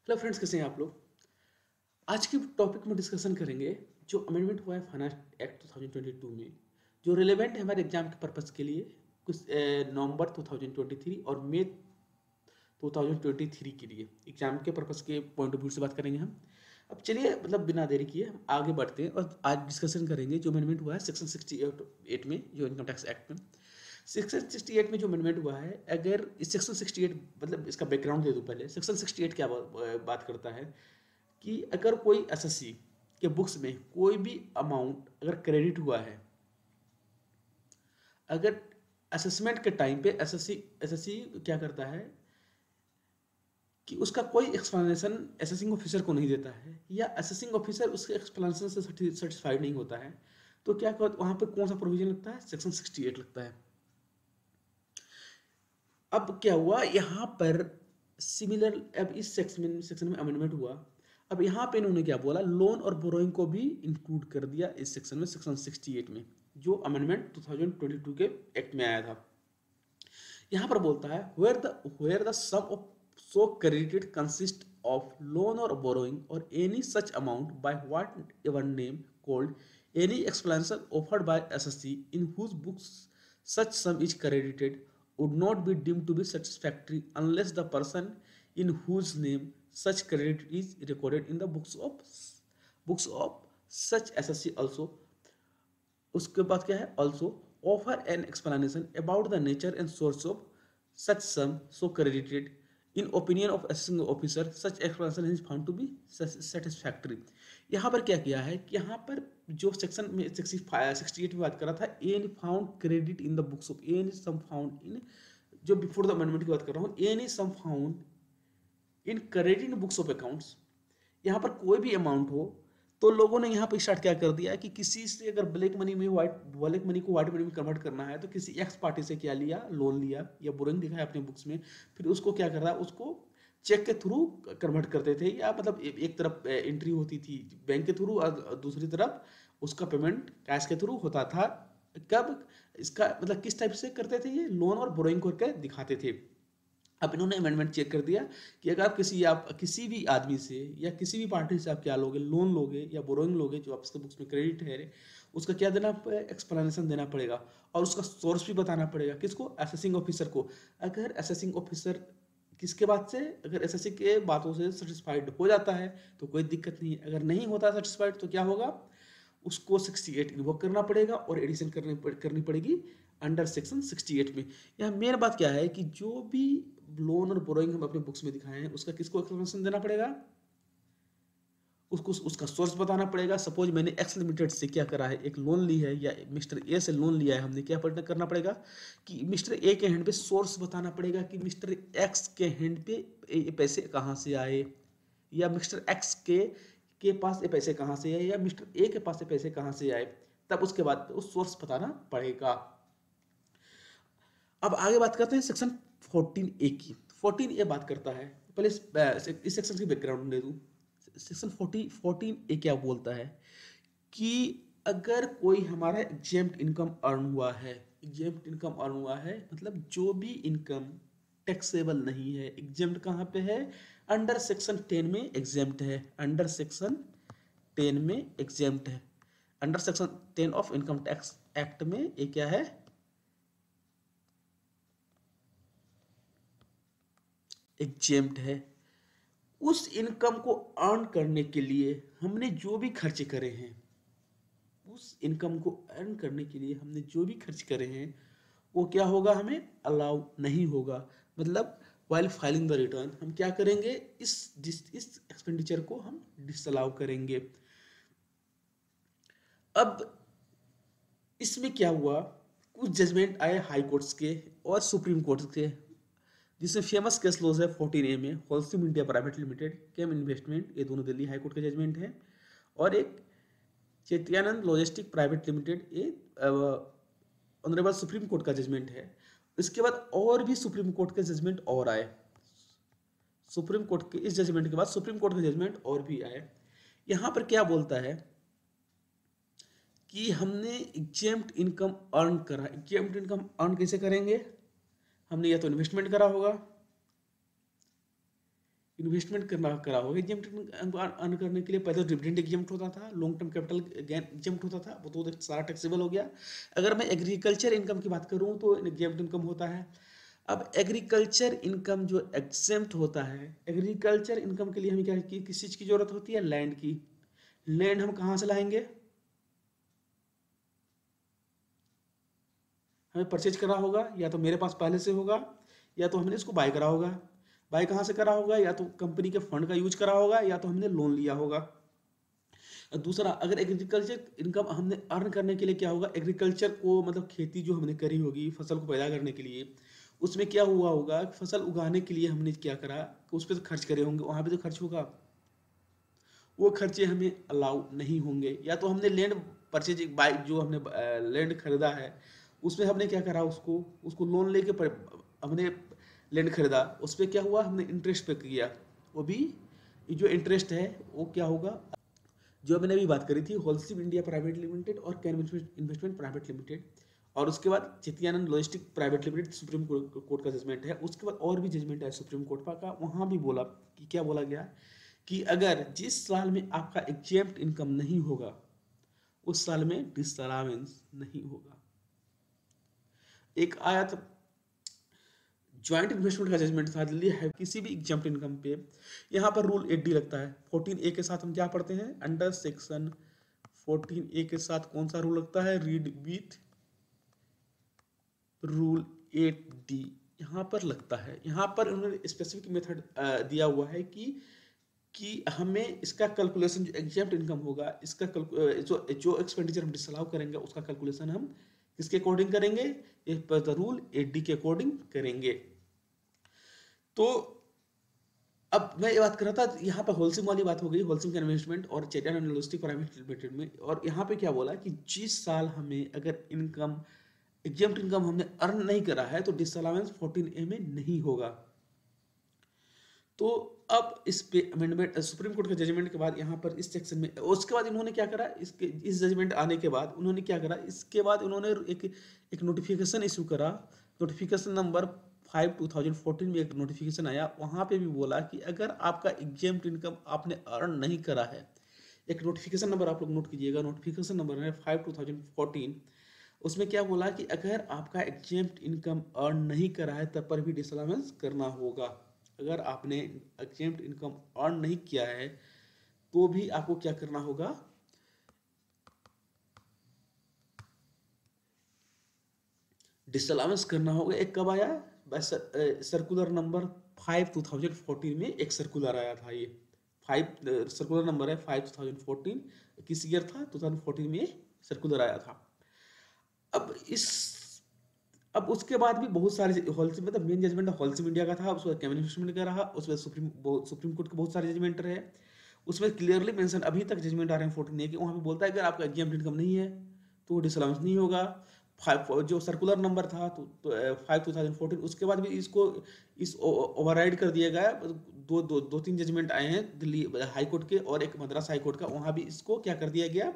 Hello friends, कैसे हैं आप लोग। आज के टॉपिक में डिस्कशन करेंगे जो अमेंडमेंट हुआ है फाइनेंस एक्ट 2022 में, जो रिलेवेंट है हमारे एग्जाम के पर्पस के लिए। कुछ नवंबर 2023 और मई 2023 के लिए एग्जाम के पर्पस के पॉइंट ऑफ व्यू से बात करेंगे हम। अब चलिए, मतलब बिना देरी किए हम आगे बढ़ते हैं और आज डिस्कशन करेंगे जो अमेंडमेंट हुआ है सेक्शन 68 में, जो इनकम टैक्स एक्ट में। सेक्शन 68 में जो अमेंडमेंट हुआ है, अगर इस सेक्शन 68, मतलब इसका बैकग्राउंड दे दूं पहले। सेक्शन 68 क्या बात करता है कि अगर कोई एसएससी के बुक्स में कोई भी अमाउंट अगर क्रेडिट हुआ है, अगर असेसमेंट के टाइम पे एसएससी एसएससी क्या करता है कि उसका कोई एक्सप्लेनेशन असेसिंग ऑफिसर को नहीं देता है, या असेसिंग ऑफिसर उसके एक्सप्लेनेशन से सेटिस्फाइड नहीं होता है, तो क्या वहां पर कौन सा प्रोविजन लगता है? सेक्शन 68 लगता है। अब क्या हुआ यहाँ पर, सिमिलर, अब इस सेक्शन में अमेंडमेंट हुआ। अब यहाँ पे इन्होंने क्या बोला, लोन और बोरोइंग को भी इंक्लूड कर दिया इस सेक्शन में, सेक्शन 68 में, जो अमेंडमेंट 2022 के एक्ट में आया था। यहाँ पर बोलता है where the sum of so credited consist of loan और बोरोइंग और any such amount by whatever name called any explanation offered by SSC in whose books such sum is credited would not be deemed to be satisfactory unless the person in whose name such credit is recorded in the books of such SSC also। उसके बाद क्या है, also offer an explanation about the nature and source of such sum so credited in opinion of assessing officer such explanation is found to be satisfactory. यहाँ पर क्या किया है कि यहाँ पर जो सेक्शन में 68 में बात कर रहा था, any found credit in the books of, any sum found in, जो बिफोर द अमेंडमेंट की बात कर रहा हूँ, any sum found in credit in books of accounts. यहाँ पर कोई भी अमाउंट हो, तो लोगों ने यहाँ पर स्टार्ट क्या कर दिया कि किसी से अगर ब्लैक मनी में ब्लैक मनी को व्हाइट मनी में कन्वर्ट करना है, तो किसी एक्स पार्टी से क्या लिया, लोन लिया या बोरिंग दिखाया अपने बुक्स में, फिर उसको क्या कर रहा है, उसको चेक के थ्रू कन्वर्ट करते थे, या मतलब एक तरफ एंट्री होती थी बैंक के थ्रू और दूसरी तरफ उसका पेमेंट कैश के थ्रू होता था। कब इसका मतलब किस टाइप से करते थे, ये लोन और बोरोइंग करके दिखाते थे। अब इन्होंने अमेंडमेंट चेक कर दिया कि अगर आप किसी भी आदमी से या किसी भी पार्टी से आप क्या लोगे, लोन लोगे या बोरोइंग लोगे, जो आपके बुक्स में क्रेडिट है, उसका क्या देना, एक्सप्लेनेशन देना पड़ेगा और उसका सोर्स भी बताना पड़ेगा। किसको? असेसिंग ऑफिसर को। अगर असेसिंग ऑफिसर किसके बात से, अगर एसएससी के बातों से सेटिस्फाइड हो जाता है तो कोई दिक्कत नहीं है, अगर नहीं होता सेटिस्फाइड तो क्या होगा, उसको 68 इन्वोक करना पड़ेगा और एडिशन करनी पड़ेगी अंडर सेक्शन 68 में। यहाँ मेन बात क्या है कि जो भी लोन और बोरोइंग हम अपने बुक्स में दिखाए हैं, उसका किसको एक्सप्लेनेशन देना पड़ेगा, उसको उसका सोर्स बताना पड़ेगा। सपोज मैंने एक्स लिमिटेड से क्या करा है, एक लोन ली है, या मिस्टर ए से लोन लिया है हमने, क्या करना पड़ेगा कि मिस्टर ए के हैंड पे सोर्स बताना पड़ेगा कि मिस्टर एक्स के हैंड पे ये पैसे कहाँ से आए, या मिस्टर एक्स के पास ये पैसे कहाँ से आए, या मिस्टर ए के पास ये पैसे कहाँ से आए, तब उसके बाद उस सोर्स बताना पड़ेगा। अब आगे बात करते हैं सेक्शन 14A की। 14A बात करता है, पहले इस सेक्शन की बैकग्राउंड दे दूं। सेक्शन 14A क्या बोलता है कि अगर कोई हमारा एग्जेम्प्ट इनकम अर्न हुआ है, एग्जेम्प्ट इनकम अर्न हुआ है मतलब जो भी इनकम टैक्सेबल नहीं है, एग्जेम्प्ट कहाँ पे है, अंडर सेक्शन 10 में एग्जेम्प्ट है, अंडर सेक्शन 10 में एग्जेम्प्ट है, under section 10 of income tax act में ये क्या है, एग्जेम्प्ट है। उस इनकम को अर्न करने के लिए हमने जो भी खर्च करे हैं, उस इनकम को अर्न करने के लिए हमने जो भी खर्च करे हैं, वो क्या होगा, हमें अलाउ नहीं होगा। मतलब वाइल फाइलिंग द रिटर्न हम क्या करेंगे, इस एक्सपेंडिचर को हम डिसअलाउ करेंगे। अब इसमें क्या हुआ, कुछ जजमेंट आए हाई कोर्ट्स के और सुप्रीम कोर्ट के, जिसमें फेमस केस लॉज है 14A में होलसिम इंडिया प्राइवेट लिमिटेड, केम इन्वेस्टमेंट, ये दोनों दिल्ली हाई कोर्ट के जजमेंट है, और एक चैत्यानंद लॉजिस्टिक प्राइवेट लिमिटेड, ये ऑनरेबल सुप्रीम कोर्ट का जजमेंट है। इसके बाद और भी सुप्रीम कोर्ट के जजमेंट और आए, सुप्रीम कोर्ट के इस जजमेंट के बाद सुप्रीम कोर्ट के जजमेंट और भी आए। यहाँ पर क्या बोलता है कि हमने एग्जेम्प्ट इनकम अर्न करा, एग्जेम्प्ट इनकम अर्न कैसे करेंगे, हमने या तो इन्वेस्टमेंट करा होगा, इन्वेस्टमेंट करना करा होगा एग्जेम्प्ट अर्न करने के लिए। पहले तो डिविडेंड एग्जेम्प्ट होता था, long term capital gain exempt होता था, वो तो सारा टैक्सेबल हो गया। अगर मैं एग्रीकल्चर इनकम की बात करूँ तो एग्जेम्प्ट इनकम होता है। अब एग्रीकल्चर इनकम जो एग्जेम्प्ट होता है, एग्रीकल्चर इनकम के लिए हमें क्या किस चीज़ की जरूरत होती है? लैंड की। लैंड हम कहाँ से लाएंगे? हमें परचेज करा होगा, या तो मेरे पास पहले से होगा, या तो हमने इसको बाय करा होगा। बाय कहाँ से करा होगा? या तो कंपनी के फंड का यूज करा होगा, या तो हमने लोन लिया होगा। दूसरा, अगर एग्रीकल्चर इनकम हमने अर्न करने के लिए क्या होगा? एग्रीकल्चर को मतलब खेती जो हमने करी होगी फसल को पैदा करने के लिए, उसमें क्या हुआ होगा? फसल उगाने के लिए हमने क्या करा कि उस पर तो खर्च करे होंगे, वहाँ भी तो खर्च होगा। वो खर्चे हमें अलाउ नहीं होंगे। या तो हमने लैंड परचेज बाय, जो हमने लैंड खरीदा है उसमें हमने क्या करा, उसको उसको लोन लेके हमने लैंड खरीदा, उस पर क्या हुआ? हमने इंटरेस्ट पे किया, वो भी जो इंटरेस्ट है वो क्या होगा? जो मैंने अभी बात करी थी, होलसेल इंडिया प्राइवेट लिमिटेड और कैन इन्वेस्टमेंट प्राइवेट लिमिटेड, और उसके बाद Chittiyanand logistic private limited, supreme court का जजमेंट है। उसके बाद और भी जजमेंट है सुप्रीम कोर्ट का, वहाँ भी बोला कि क्या बोला गया कि अगर जिस साल में आपका एग्जेम्प्ट इनकम नहीं होगा उस साल में डिसअलावेंस नहीं होगा। एक आया था ज्वाइंट इन्वेस्टमेंट का जजमेंट था दिल्ली है किसी भी एग्जाम्प्ट इनकम पे। यहाँ पर रूल 8D लगता है। 14A के साथ हम क्या पढ़ते हैं? अंडर सेक्शन 14A के साथ कौन सा रूल लगता है? रीड विथ रूल 8D यहाँ पर लगता है। यहाँ पर उन्होंने स्पेसिफिक मेथड दिया हुआ है कि हमें इसका कैलकुलेशन, जो एग्जेम्प्ट इनकम होगा, इसका जो जो एक्सपेंडिचर हम डिसअलाउ करेंगे उसका कैलकुलेशन हम किसके अकॉर्डिंग करेंगे? रूल 8D के अकॉर्डिंग करेंगे। तो अब मैं ये बात कर रहा था, यहाँ पर होलसेल वाली बात हो गई, होलसेल इन्वेस्टमेंट और चेटन एंड लॉजिस्टिक प्राइवेट लिमिटेड में। और यहाँ पे क्या बोला कि जिस साल हमें अगर इनकम एग्जेम्प्ट इनकम हमने अर्न नहीं करा है तो डिसअलावेंस 14A में नहीं होगा। तो अब इस पे अमेंडमेंट सुप्रीम कोर्ट के जजमेंट के बाद यहाँ पर इस सेक्शन में, उसके बाद इन्होंने क्या करा, इसके इस जजमेंट आने के बाद उन्होंने क्या करा, इसके बाद उन्होंने एक नोटिफिकेशन इशू करा। नोटिफिकेशन नंबर 5/2014 में एक नोटिफिकेशन आया। वहाँ पे भी बोला कि अगर आपका एग्जेम्प्ट इनकम आपने अर्न नहीं करा है, एक नोटिफिकेशन नंबर आप लोग नोट कीजिएगा, नोटिफिकेशन नंबर है 5/2014। उसमें क्या बोला कि अगर आपका एग्जेम्प्ट इनकम अर्न नहीं करा है तब पर भी डिसअलावेंस करना होगा। अगर आपने एग्जेम्प्ट इनकम अर्न नहीं किया है तो भी आपको क्या करना होगा? डिसअलावेंस करना होगा। एक कब आया? बस सर्कुलर नंबर 5/2014 में एक सर्कुलर आया था। ये 5 सर्कुलर नंबर है 5/2014। किस ईयर था? 2014 में सर्कुलर आया था। अब इस अब उसके बाद भी बहुत सारे होलसेल, मतलब मेन जजमेंट होलसेल इंडिया का था, उसमें कैबिनेट इन्वेस्टमेंट का रहा, उसमें सुप्रीम कोर्ट के बहुत सारे जजमेंट रहे। उसमें क्लियरली मेंशन अभी तक जजमेंट आ रहे हैं 14A के, वहाँ पे बोलता है अगर आपका एग्जाम इनकम नहीं है तो डिसअलाउंस नहीं होगा। जो सर्कुलर नंबर था तो 5/2014, उसके बाद भी इसको ओवरराइड कर दिया गया। दो तीन जजमेंट आए हैं दिल्ली हाई कोर्ट के और एक मद्रास हाई कोर्ट का, वहाँ भी इसको क्या कर दिया गया,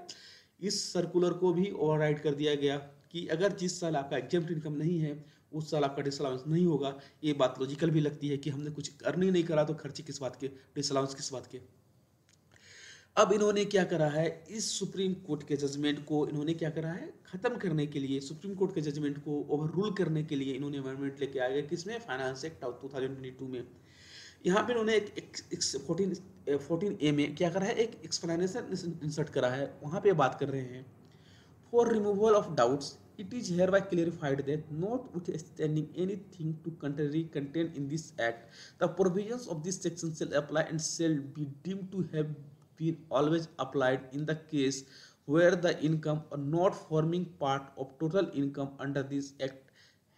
इस सर्कुलर को भी ओवरराइड कर दिया गया कि अगर जिस साल आपका एग्जेम्प्ट इनकम नहीं है उस साल आपका डिसअलाउंस नहीं होगा। ये बात लॉजिकल भी लगती है कि हमने कुछ अर्न ही नहीं करा तो खर्चे किस बात के, डिसअलाउंस किस बात के। अब इन्होंने क्या करा है, इस सुप्रीम कोर्ट के जजमेंट को इन्होंने क्या करा है, खत्म करने के लिए, सुप्रीम कोर्ट के जजमेंट को ओवर रूल करने के लिए इन्होंने अमेंडमेंट लेके आ गए किसमें? फाइनेंस एक्ट 2022 में। यहाँ पे उन्होंने एक 14A में क्या करा है, एक एक्सप्लेनेशन इंसर्ट करा है। वहाँ पे बात कर रहे हैं, for removal of doubts, it is hereby clarified that notwithstanding anything to contrary contained in this act, the provisions of this section shall apply and shall be deemed to have been always applied in the case where the income or not forming part of total income under this act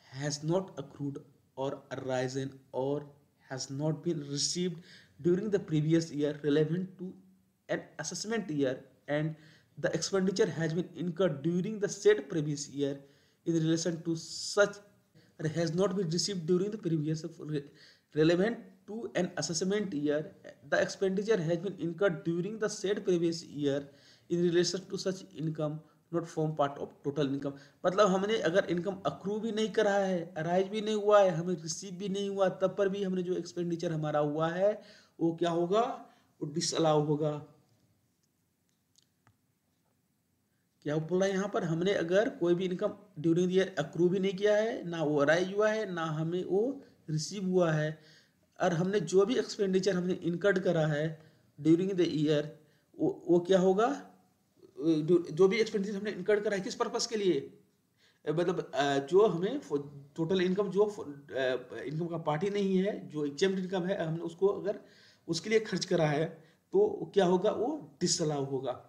has not accrued or arisen or has not been received during the previous year relevant to an assessment year, and the expenditure has been incurred during the said previous year in relation to such has not been received during the previous relevant to an assessment year, the expenditure has been incurred during the said previous year in relation to such income not form part of total income. मतलब हमने अगर income accrue भी नहीं करा है, arise भी नहीं हुआ है, हमें रिसीव भी नहीं हुआ, तब पर भी हमने जो एक्सपेंडिचर हमारा हुआ है वो क्या होगा, वो डिसअलाउ होगा। क्या बोला यहाँ पर, हमने अगर कोई भी income during the year accrue भी नहीं किया है, ना वो अराइज हुआ है, ना हमें वो रिसीव हुआ है, और हमने जो भी एक्सपेंडिचर हमने इनकर्ड करा है ड्यूरिंग द ईयर, वो क्या होगा, जो भी एक्सपेंडिचर हमने इनकर्ड करा है किस पर्पस के लिए, मतलब जो हमें टोटल इनकम जो इनकम का पार्ट ही नहीं है, जो एग्जेम्प्ट इनकम है, हमने उसको अगर उसके लिए खर्च करा है तो क्या होगा, वो डिसअलाउ होगा।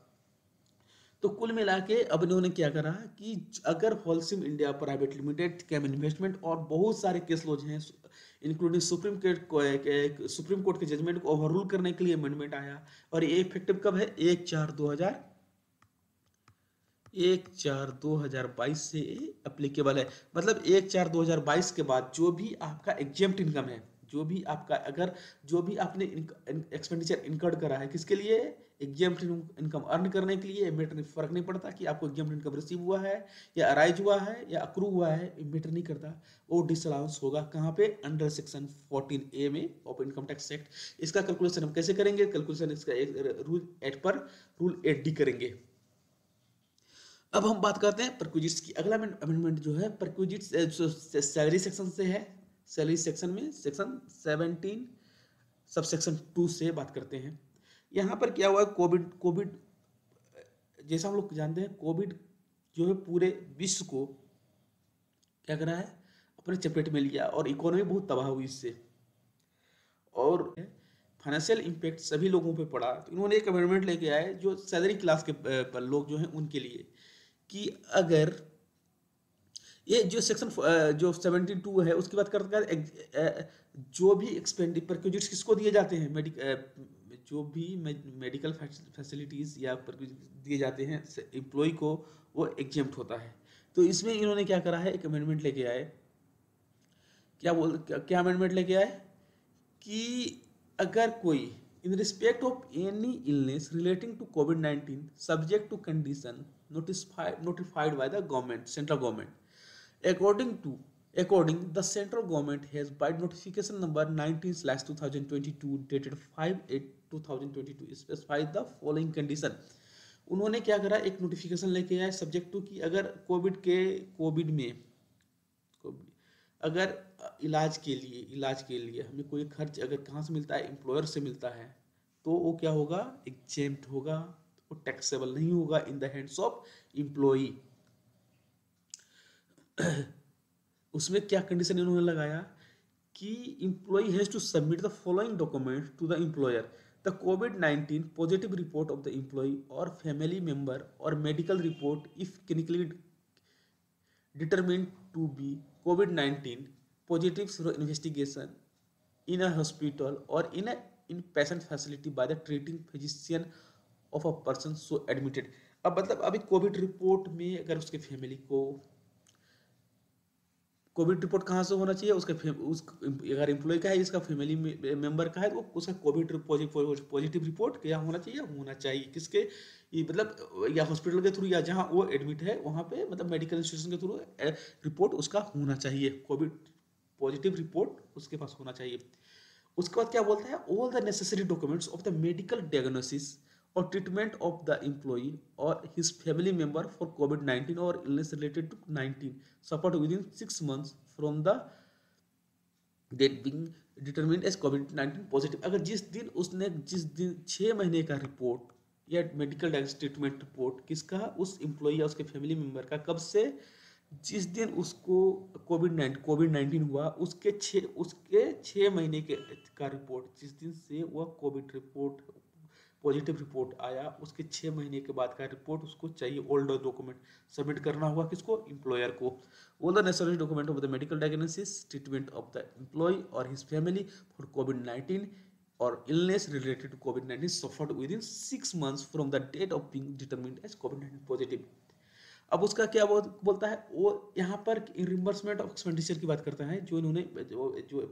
तो कुल मिला के अब इन्होंने क्या करा कि अगर Holcim India private limited came investment और बहुत सारे केस लॉज हैं इंक्लूडिंग सुप्रीम कोर्ट के जजमेंट को ओवररूल करने के लिए अमेंडमेंट आया, और ये इफेक्टिव कब है, 1/4/2022 से एप्लीकेबल है। मतलब 1/4/2022 के बाद जो भी आपका एग्जेम्प्ट इनकम है, जो भी आपका अगर जो भी आपने एक्सपेंडिचर इनकर्ड करा है किसके लिए, एग्जेम्प्ट इनकम अर्न करने के लिए, मैटर फर्क नहीं पड़ता कि आपको एग्जेम्प्ट इनकम रिसीव हुआ है या अराइज हुआ है या अक्रू हुआ है, मैटर नहीं करता, वो डिसअलाउंस होगा कहाँ पे, अंडर सेक्शन 14A में ऑफ इनकम टैक्स एक्ट। इसका कैलकुलेशन हम कैसे करेंगे, कैलकुलेशन इसका रूल 8 पर रूल 8D करेंगे। अब हम बात करते हैं परक्विजिट्स की। अगला अमेंडमेंट जो है परक्विजिट्स सैलरी सेक्शन से है। सैलरी सेक्शन में सेक्शन 17 सब सेक्शन 2 से बात करते हैं। यहाँ पर क्या हुआ, कोविड कोविड जैसा हम लोग जानते हैं, कोविड जो है पूरे विश्व को क्या करा है, अपने चपेट में लिया, और इकोनॉमी बहुत तबाह हुई इससे, और फाइनेंशियल इम्पैक्ट सभी लोगों पे पड़ा। तो इन्होंने एक अमेंडमेंट लेके आए जो सैलरी क्लास के लोग जो हैं उनके लिए, कि अगर ये जो सेक्शन जो 72 है उसकी बात करते हैं, जो भी परक्विजिट्स किसको दिए जाते हैं, जो भी मेडिकल फैसिलिटीज या दिए जाते हैं एम्प्लॉय को, वो एग्जेम्प्ट होता है। तो इसमें इन्होंने क्या करा है, एक अमेंडमेंट लेके आए। क्या अमेंडमेंट लेके आए कि अगर कोई in respect of any illness relating to COVID-19 subject to condition notified by the government, central government, according the central government has by notification number 19/2022 dated 5/8/2022 specified the following condition। उन्होंने क्या करा, एक notification लेके आए subject to कि अगर Covid में अगर इलाज के लिए हमें कोई खर्च अगर कहाँ से मिलता है, एम्प्लॉयर से मिलता है, तो वो क्या होगा, एग्जेम्प्ट होगा, वो टैक्सेबल नहीं होगा in the hands of employee. उसमें क्या कंडीशन इन्होंने लगाया कि employee has to submit the following document to the employer, the COVID-19 positive report of the employee और फैमिली मेंबर, और medical report if clinically determined to be COVID-19 positive through investigation in a hospital or in a inpatient facility by the treating physician of a person so admitted। अब मतलब अभी Covid report में अगर उसके family को Covid report कहाँ से होना चाहिए, अगर एम्प्लॉय का है, इसका फैमिली मेंबर का है, तो उसका कोविड पॉजिटिव रिपोर्ट क्या होना चाहिए किसके, ये मतलब या हॉस्पिटल के थ्रू या जहाँ वो एडमिट है वहाँ पे, मतलब मेडिकल इंस्टीट्यूशन के थ्रू रिपोर्ट उसका होना चाहिए, कोविड पॉजिटिव रिपोर्ट उसके पास होना चाहिए। उसके बाद क्या बोलता है, all the necessary documents of the medical diagnosis or treatment of the employee or his family member for COVID-19 or illness related to 19 suffered within 6 months from the date being determined as COVID-19 positive। अगर जिस दिन 6 महीने का report या medical treatment report किसका, उस employ या उसके फैमिली मेंबर का, कब से, जिस दिन उसको कोविड-19 हुआ उसके 6 महीने का रिपोर्ट, जिस दिन से वह कोविड रिपोर्ट पॉजिटिव रिपोर्ट आया उसके 6 महीने के बाद का रिपोर्ट उसको चाहिए। ओल्ड डॉक्यूमेंट सबमिट करना होगा किसको, एम्प्लॉयर को। All the necessary document of the medical diagnosis treatment of the employee और हिज फैमिली फॉर COVID-19 और illness related to COVID-19 suffered within 6 months from the date of being determined as COVID-19 positive. अब उसका क्या बोलता है वो, यहाँ पर रिम्बर्समेंट ऑफ एक्सपेंडिचर की बात करता है, जो इन्होंने जो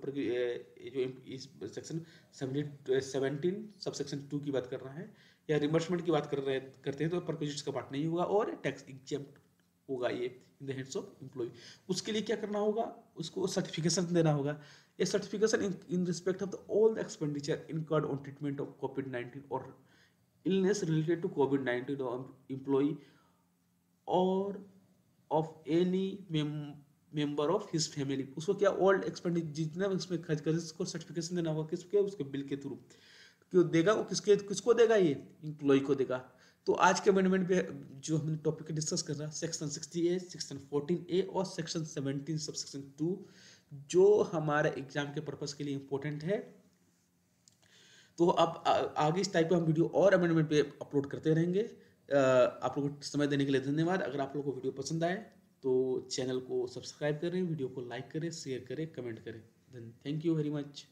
इस सेक्शन 17 सब सेक्शन 2 की बात कर रहा है, या रिम्बर्समेंट की बात करते हैं, तो परक्विजिट्स का पार्ट नहीं होगा और टैक्स एग्जेम्प्ट होगा ये in the hands of employee. उसके लिए क्या करना होगा, उसको सर्टिफिकेशन देना होगा। ये certification in respect of the all the expenditure incurred on treatment of कोविड-19 और illness related to COVID-19 or employee or of any member of his family। उसको क्या ओल्ड एक्सपेंडिचर जितना उसमें खर्च करे उसको सर्टिफिकेशन देना होगा, किसके, उसके बिल के थ्रू। क्यों देगा वो, किसको देगा, ये एम्प्लॉय को देगा। तो आज के अमेंडमेंट पे जो हमने टॉपिक डिस्कस कर रहा है सेक्शन 60A, सेक्शन 14A और सेक्शन 17 सब सेक्शन 2, जो हमारे एग्जाम के पर्पस के लिए इंपॉर्टेंट है। तो अब आगे इस टाइप का हम वीडियो और अमेंडमेंट पे अपलोड करते रहेंगे। आप लोगों को समय देने के लिए धन्यवाद। अगर आप लोगों को वीडियो पसंद आए तो चैनल को सब्सक्राइब करें, वीडियो को लाइक करें, शेयर करें, कमेंट करें। Thank you very much.